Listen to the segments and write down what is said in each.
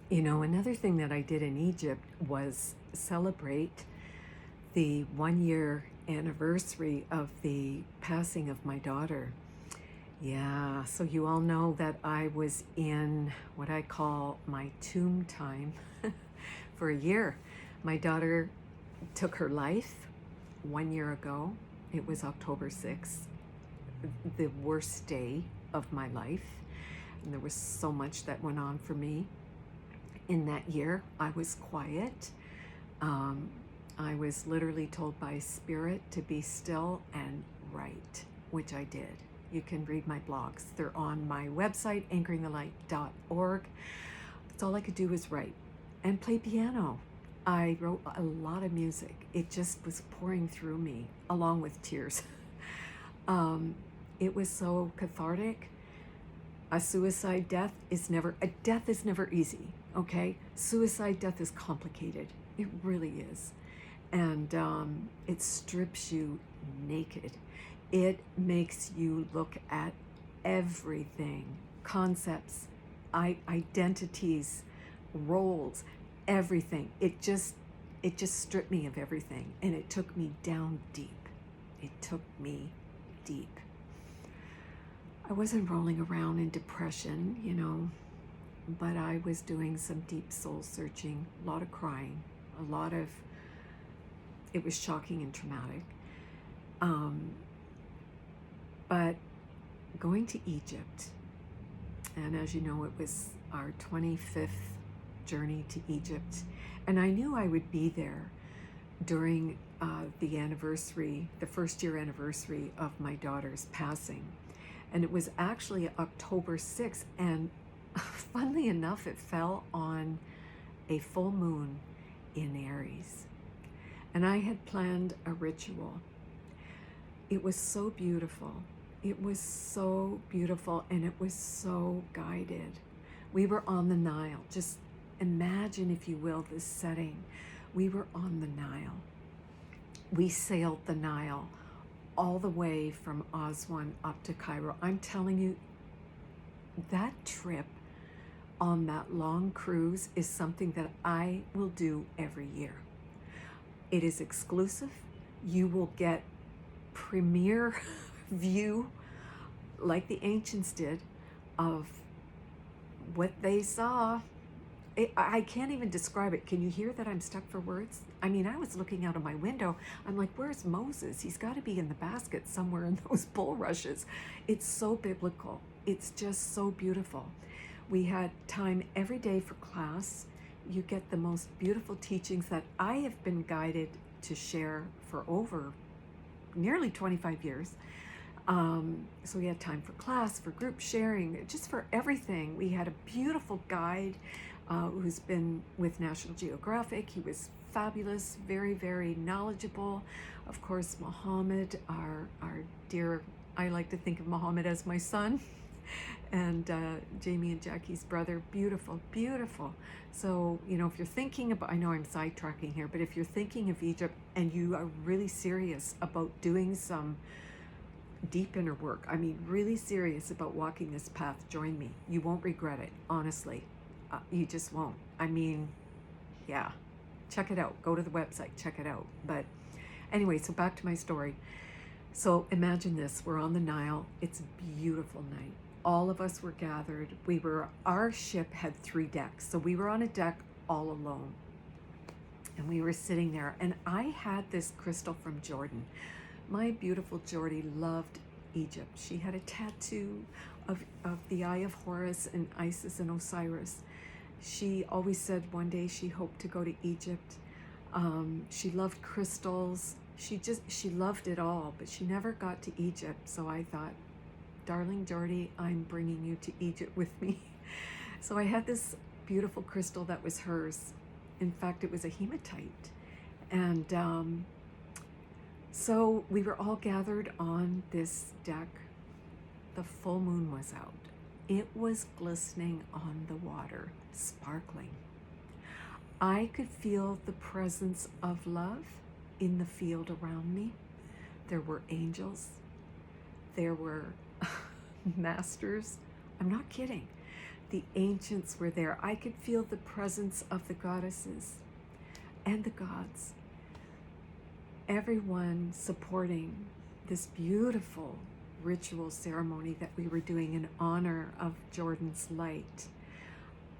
You know, another thing that I did in Egypt was celebrate the 1 year anniversary of the passing of my daughter. Yeah, so you all know that I was in what I call my tomb time for a year. My daughter took her life 1 year ago. It was October 6th, the worst day of my life. And there was so much that went on for me. In that year, I was quiet. Um, I was literally told by Spirit to be still and write, which I did. You can read my blogs. They're on my website, anchoringthelight.org. That's all I could do was write and play piano. I wrote a lot of music. It just was pouring through me, along with tears. um, it was so cathartic. A death is never easy, okay? Suicide death is complicated. It really is. And it strips you naked. It makes you look at everything, concepts, identities, roles, everything. It just stripped me of everything, and it took me down deep. It took me deep. I wasn't rolling around in depression, you know, but I was doing some deep soul searching, a lot of crying, it was shocking and traumatic. But going to Egypt, and as you know, it was our 25th journey to Egypt, and I knew I would be there during the first year anniversary of my daughter's passing. And it was actually October 6th, and funnily enough, it fell on a full moon in Aries. And I had planned a ritual. It was so beautiful. It was so beautiful, and it was so guided. We were on the Nile. Just imagine, if you will, this setting. We were on the Nile. We sailed the Nile all the way from Aswan up to Cairo. I'm telling you, that trip on that long cruise is something that I will do every year. It is exclusive. You will get premier view, like the ancients did, of what they saw. I can't even describe it. Can you hear that I'm stuck for words? I mean, I was looking out of my window. I'm like, where's Moses? He's got to be in the basket somewhere in those bulrushes. It's so biblical. It's just so beautiful. We had time every day for class. You get the most beautiful teachings that I have been guided to share for over nearly 25 years. So we had time for class, for group sharing, just for everything. We had a beautiful guide who's been with National Geographic. He was fabulous, very, very knowledgeable. Of course, Muhammad, our dear, I like to think of Muhammad as my son, and Jamie and Jackie's brother. Beautiful, beautiful. So, you know, if you're thinking about, I know I'm sidetracking here, but if you're thinking of Egypt and you are really serious about doing some deep inner work, I mean, really serious about walking this path, join me. You won't regret it, honestly. You just won't. I mean, yeah, check it out. Go to the website, check it out. But anyway, so back to my story. So imagine this, we're on the Nile. It's a beautiful night. All of us were gathered. Our ship had 3 decks. So we were on a deck all alone. And we were sitting there, and I had this crystal from Jordan. My beautiful Jordy loved Egypt. She had a tattoo of the Eye of Horus and Isis and Osiris. She always said one day she hoped to go to Egypt. She loved crystals. She loved it all, but she never got to Egypt. So I thought, darling Jordy, I'm bringing you to Egypt with me. So I had this beautiful crystal that was hers. In fact, it was a hematite. And so we were all gathered on this deck. The full moon was out. It was glistening on the water, sparkling. I could feel the presence of love in the field around me. There were angels. There were masters. I'm not kidding. The ancients were there. I could feel the presence of the goddesses and the gods. Everyone supporting this beautiful ritual ceremony that we were doing in honor of Jordan's light.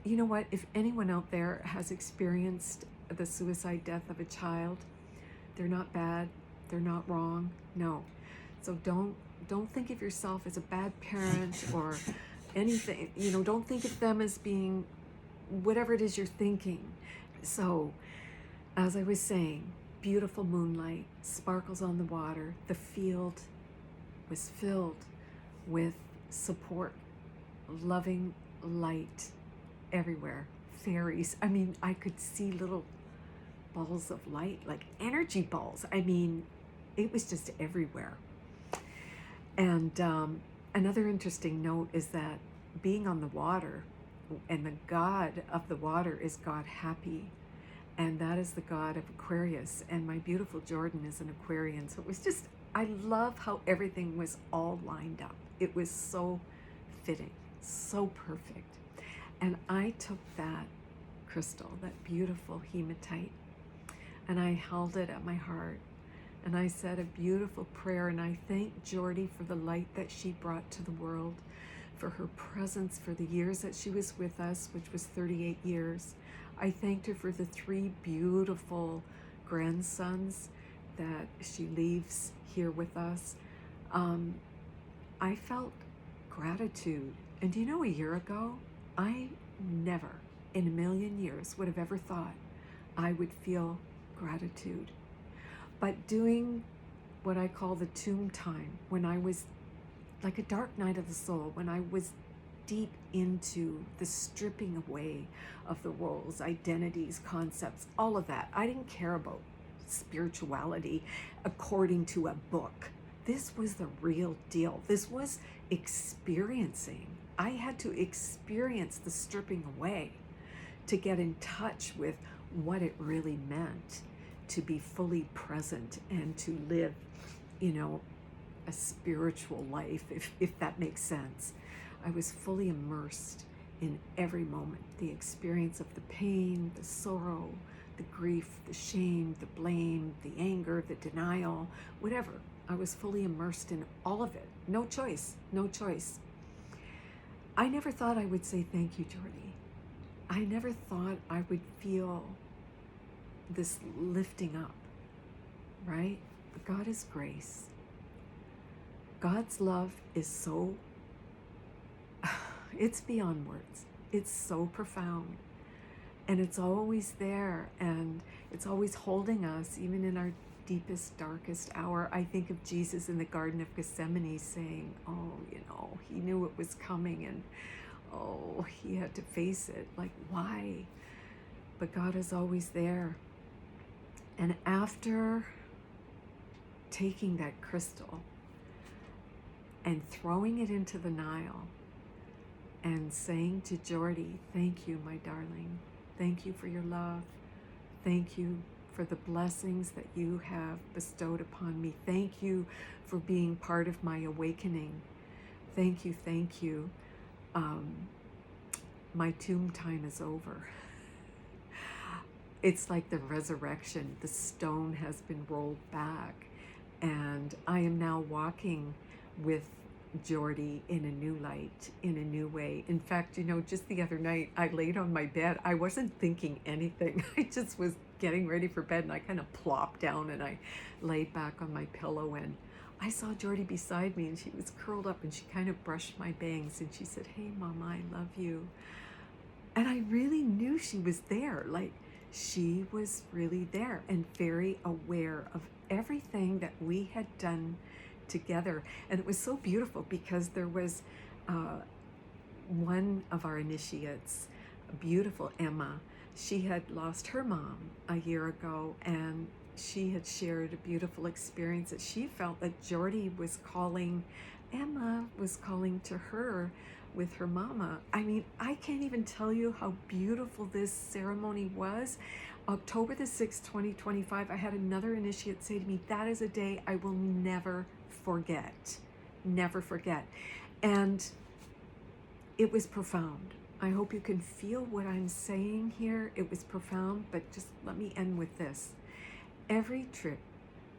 You know what? If anyone out there has experienced the suicide death of a child, they're not bad, they're not wrong. No. So don't think of yourself as a bad parent or anything. You know, don't think of them as being whatever it is you're thinking. So, as I was saying, beautiful moonlight, sparkles on the water. The field was filled with support, loving light everywhere. Fairies. I mean, I could see little balls of light, like energy balls. I mean, it was just everywhere. And another interesting note is that being on the water, and the god of the water is God Happy, and that is the god of Aquarius, and my beautiful Jordan is an Aquarian. So it was just, I love how everything was all lined up. It was so fitting, so perfect. And I took that crystal, that beautiful hematite, and I held it at my heart, and I said a beautiful prayer, and I thanked Jordy for the light that she brought to the world, for her presence, for the years that she was with us, which was 38 years. I thanked her for the 3 beautiful grandsons that she leaves here with us. I felt gratitude. And do you know, a year ago, I never in a million years would have ever thought I would feel gratitude. But doing what I call the tomb time, when I was like a dark night of the soul, when I was deep into the stripping away of the roles, identities, concepts, all of that. I didn't care about spirituality according to a book. This was the real deal. This was experiencing. I had to experience the stripping away to get in touch with what it really meant to be fully present and to live, you know, a spiritual life, if that makes sense. I was fully immersed in every moment, the experience of the pain, the sorrow, the grief, the shame, the blame, the anger, the denial, whatever. I was fully immersed in all of it. No choice, no choice. I never thought I would say thank you, Jordy. I never thought I would feel this lifting up, right? But God is grace. God's love is so, it's beyond words. It's so profound. And it's always there, and it's always holding us, even in our deepest, darkest hour. I think of Jesus in the Garden of Gethsemane saying, oh, you know, he knew it was coming, and oh, he had to face it. Like, why? But God is always there. And after taking that crystal and throwing it into the Nile and saying to Jordy, thank you, my darling. Thank you for your love. Thank you for the blessings that you have bestowed upon me. Thank you for being part of my awakening. Thank you, thank you. My tomb time is over. It's like the resurrection. The stone has been rolled back, and I am now walking with Jordy in a new light, in a new way. In fact, you know, just the other night, I laid on my bed. I wasn't thinking anything. I just was getting ready for bed, and I kind of plopped down and I laid back on my pillow, and I saw Jordy beside me, and she was curled up, and she kind of brushed my bangs, and she said, hey, Mama, I love you. And I really knew she was there. Like, she was really there and very aware of everything that we had done together. And it was so beautiful because there was one of our initiates, beautiful Emma. She had lost her mom a year ago, and she had shared a beautiful experience that she felt that Jordy was calling, Emma was calling to her with her mama. I mean, I can't even tell you how beautiful this ceremony was. October the 6th, 2025, I had another initiate say to me, that is a day I will never forget. Never forget. And it was profound. I hope you can feel what I'm saying here. It was profound, but just let me end with this. Every trip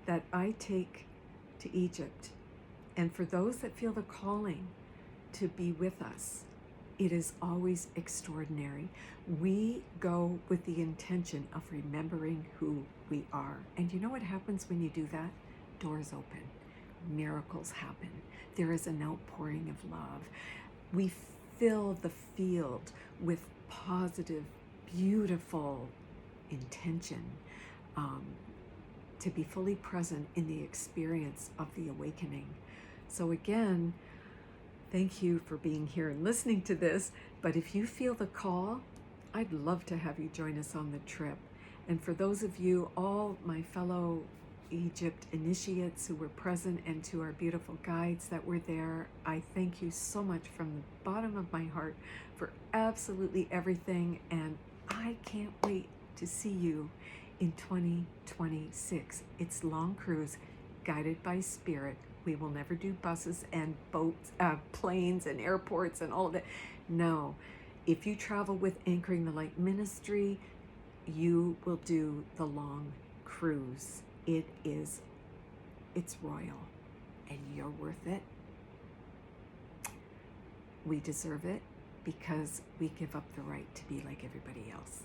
that I take to Egypt, and for those that feel the calling to be with us, it is always extraordinary. We go with the intention of remembering who we are. And you know what happens when you do that? Doors open, miracles happen. There is an outpouring of love. We fill the field with positive, beautiful intention, to be fully present in the experience of the awakening. So again, thank you for being here and listening to this. But if you feel the call, I'd love to have you join us on the trip. And for those of you, all my fellow Egypt initiates who were present, and to our beautiful guides that were there, I thank you so much from the bottom of my heart for absolutely everything. And I can't wait to see you in 2026. It's long cruise, guided by spirit. We will never do buses and boats, planes and airports and all of that. No, if you travel with Anchoring the Light Ministry, you will do the long cruise. It's royal, and you're worth it. We deserve it because we give up the right to be like everybody else.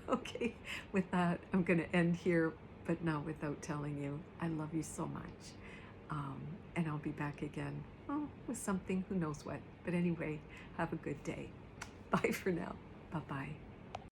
Okay, with that, I'm going to end here, but not without telling you I love you so much. And I'll be back again, with something, who knows what. But anyway, have a good day. Bye for now. Bye-bye.